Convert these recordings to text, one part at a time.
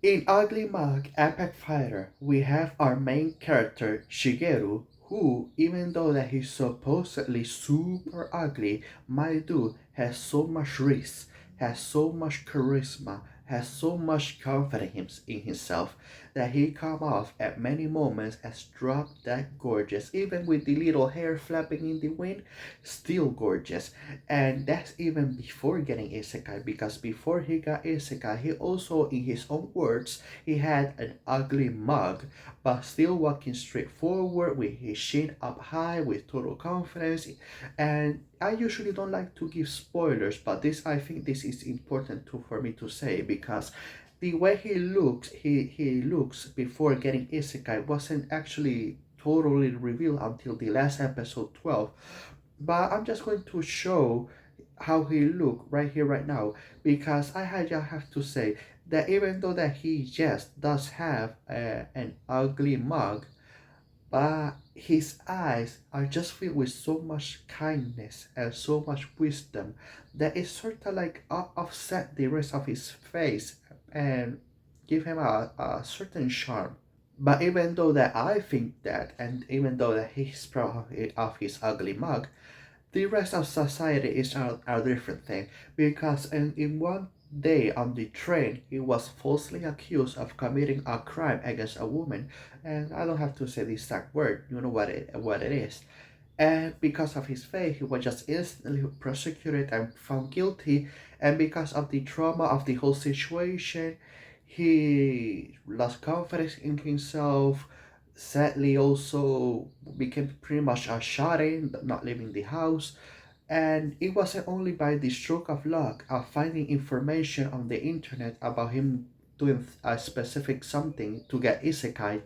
In Uglymug Epicfighter, we have our main character Shigeru, who, even though that he's supposedly super ugly, my dude has so much risk, has so much charisma, has so much confidence in himself that he come off at many moments as drop that gorgeous, even with the little hair flapping in the wind, still gorgeous. And that's even before getting isekai, because before he got isekai, he also, in his own words, he had an ugly mug, but still walking straight forward with his chin up high with total confidence. And I usually don't like to give spoilers, but this, I think this is important for me to say, because the way he looks before getting isekai wasn't actually totally revealed until the last episode 12. But I'm just going to show how he look right here right now, because just have to say that even though that he just does have an ugly mug, but his eyes are just filled with so much kindness and so much wisdom that it sort of like offset the rest of his face and give him a certain charm. But even though that I think that, and even though that he's proud of his ugly mug, the rest of society is a different thing, because in one day on the train he was falsely accused of committing a crime against a woman, and I don't have to say the exact word, you know what it is. And because of his faith, he was just instantly prosecuted and found guilty. And because of the trauma of the whole situation, he lost confidence in himself. Sadly, also became pretty much a shut in, not leaving the house. And it wasn't only by the stroke of luck of finding information on the internet about him doing a specific something to get isekai,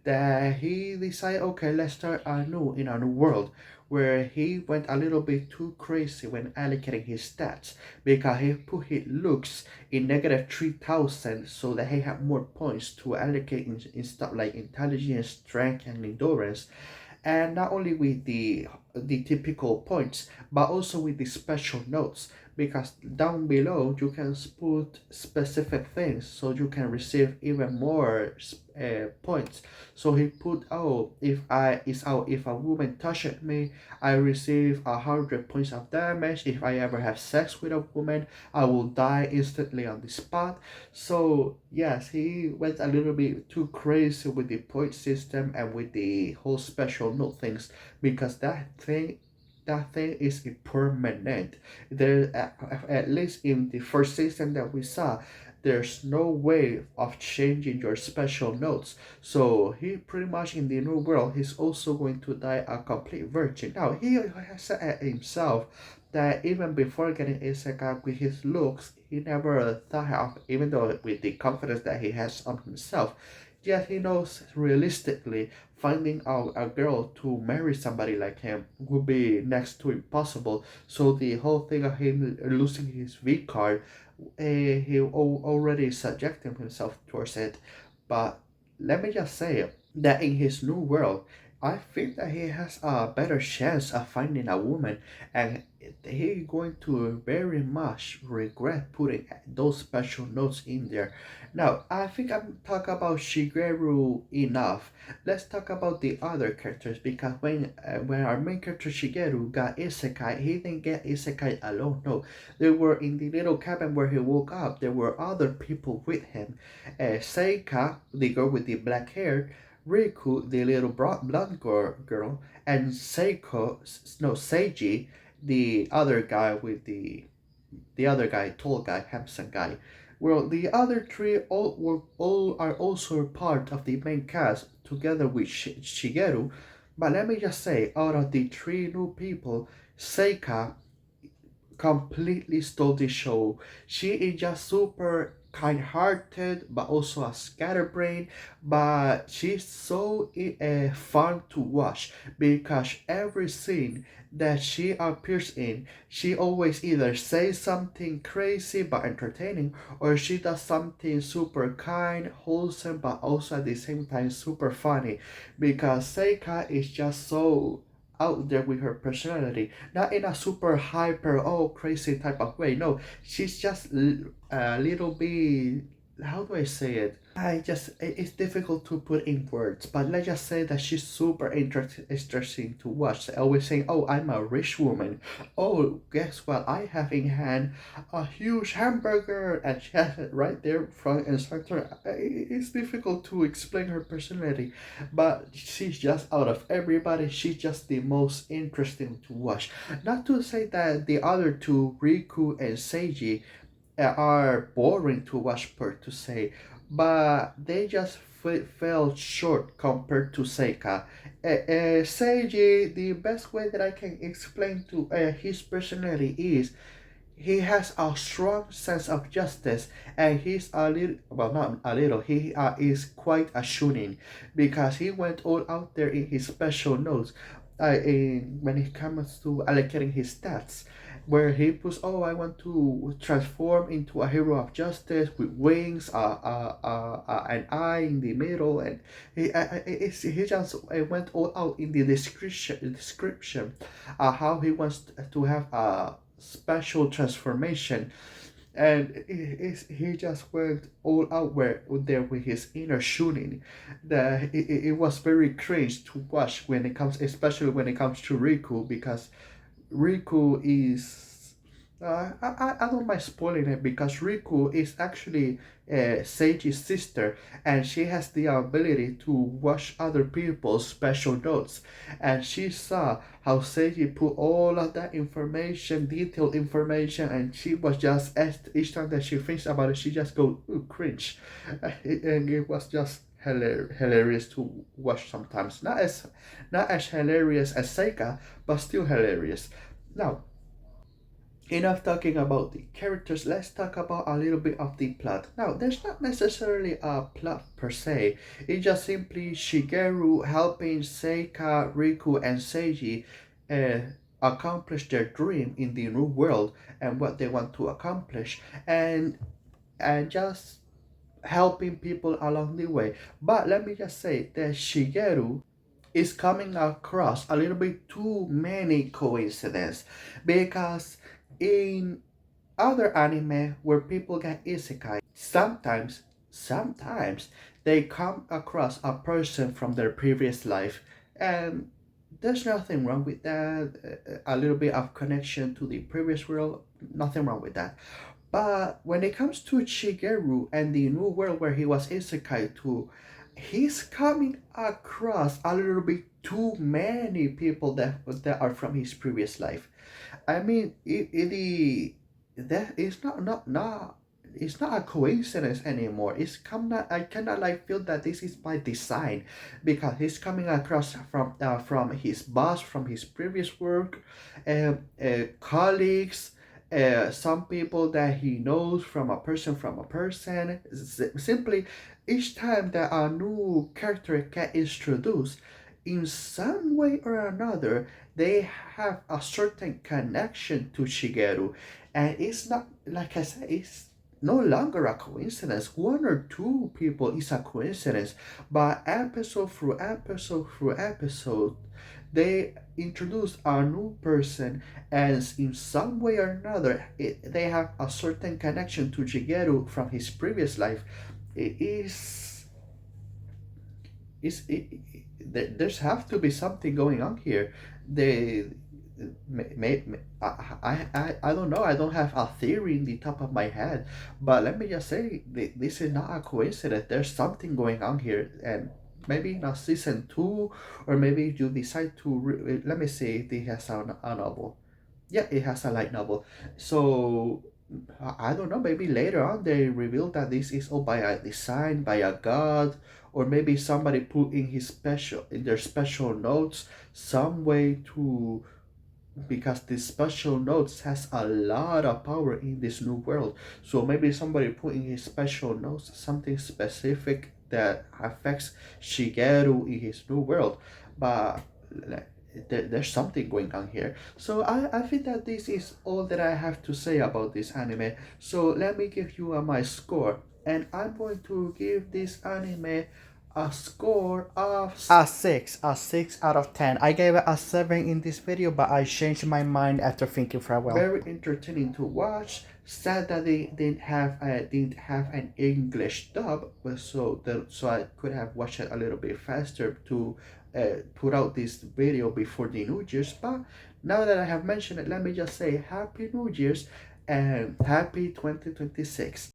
that he decided, okay, let's start anew in a new world, where he went a little bit too crazy when allocating his stats, because he put his looks in negative 3000 so that he had more points to allocate in stuff like intelligence, strength, and endurance. And not only with the typical points, but also with the special notes, because down below you can put specific things so you can receive even more points. So he put, oh, if a woman touched me, I receive 100 points of damage. If I ever have sex with a woman, I will die instantly on the spot. So yes, he went a little bit too crazy with the point system and with the whole special note things, because that thing is permanent. There, at least in the first system that we saw, there's no way of changing your special notes. So he pretty much, in the new world, he's also going to die a complete virgin. Now he has said himself that even before getting isekai with his looks, he never thought of, even though with the confidence that he has on himself, yet he knows realistically finding out a girl to marry somebody like him would be next to impossible. So the whole thing of him losing his V card, he already subjected himself towards it. But let me just say that in his new world, I think that he has a better chance of finding a woman, and he going to very much regret putting those special notes in there. Now, I think I'm talking about Shigeru enough. Let's talk about the other characters, because when our main character Shigeru got isekai, he didn't get isekai alone. No, they were in the little cabin where he woke up. There were other people with him. Seika, the girl with the black hair, Riku, the little blonde girl, and Seiji, the other guy with the other guy, tall guy, handsome guy. Well, the other three all are also part of the main cast together with Shigeru. But let me just say, out of the three new people, Seika completely stole the show. She is just super kind-hearted, but also a scatterbrain. But she's so fun to watch, because every scene that she appears in, she always either says something crazy but entertaining, or she does something super kind, wholesome, but also at the same time super funny. Because Seika is just so out there with her personality, not in a super hyper, oh crazy type of way. No, she's just a little bit how do I say it? It's difficult to put in words, but let's just say that she's super interesting to watch. Always saying, "Oh, I'm a rich woman. Oh, guess what? I have in hand a huge hamburger," and she has it right there front and center. It's difficult to explain her personality, but she's just out of everybody. She's just the most interesting to watch. Not to say that the other two, Riku and Seiji, are boring to watch per se, but they just fell short compared to Seika. Seiji, the best way that I can explain to his personality is he has a strong sense of justice, and he's a little, well, not a little, he is quite a shooting, because he went all out there in his special notes, when it comes to allocating his stats, where he puts, "Oh, I want to transform into a hero of justice with wings, an eye in the middle," and he just went all out in the description, how he wants to have a special transformation, and he just went all out there with his inner shooting. It was very cringe to watch when it comes, especially when it comes to Riku, because Riku is. I don't mind spoiling it, because Riku is actually Seiji's sister, and she has the ability to watch other people's special notes. And she saw how Seiji put all of that information, detailed information, and she was just, each time that she thinks about it, she just goes, "Ooh, cringe." And it was just hilarious to watch sometimes. Not as hilarious as Seika, but still hilarious. Now, enough talking about the characters, let's talk about a little bit of the plot. Now, there's not necessarily a plot per se, it's just simply Shigeru helping Seika, Riku, and Seiji uh, accomplish their dream in the new world and what they want to accomplish, and just helping people along the way. But let me just say that Shigeru is coming across a little bit too many coincidences, because in other anime where people get isekai, sometimes they come across a person from their previous life, and there's nothing wrong with that. A little bit of connection to the previous world, nothing wrong with that. But when it comes to Shigeru and the new world where he was isekai to, he's coming across a little bit too many people that are from his previous life. I mean, that is not it's not a coincidence anymore. I cannot like feel that this is by design, because he's coming across from his boss from his previous work, colleagues, some people that he knows from a person. Simply, each time that a new character get introduced, in some way or another, they have a certain connection to Shigeru. And it's not, like I said, it's no longer a coincidence. One or two people is a coincidence, but episode through episode through episode, they introduce a new person, and in some way or another, they have a certain connection to Shigeru from his previous life. It there's have to be something going on here. They I don't know. I don't have a theory in the top of my head, but let me just say, this is not a coincidence. There's something going on here, and maybe not season two, or maybe you decide to let me see if it has a novel. Yeah, it has a light novel. So I don't know. Maybe later on they reveal that this is all by a design by a god, or maybe somebody put in their special notes some way to, because the special notes has a lot of power in this new world. So maybe somebody put in his special notes something specific that affects Shigeru in his new world. But like, there's something going on here. So I think that this is all that I have to say about this anime. So let me give you my score, and I'm going to give this anime a score of a six out of 10. I gave it a 7 in this video, but I changed my mind after thinking for a while. Very entertaining to watch. Sad that they didn't have an English dub, but so I could have watched it a little bit faster to put out this video before the New Year's. But now that I have mentioned it, let me just say Happy New Year's and happy 2026.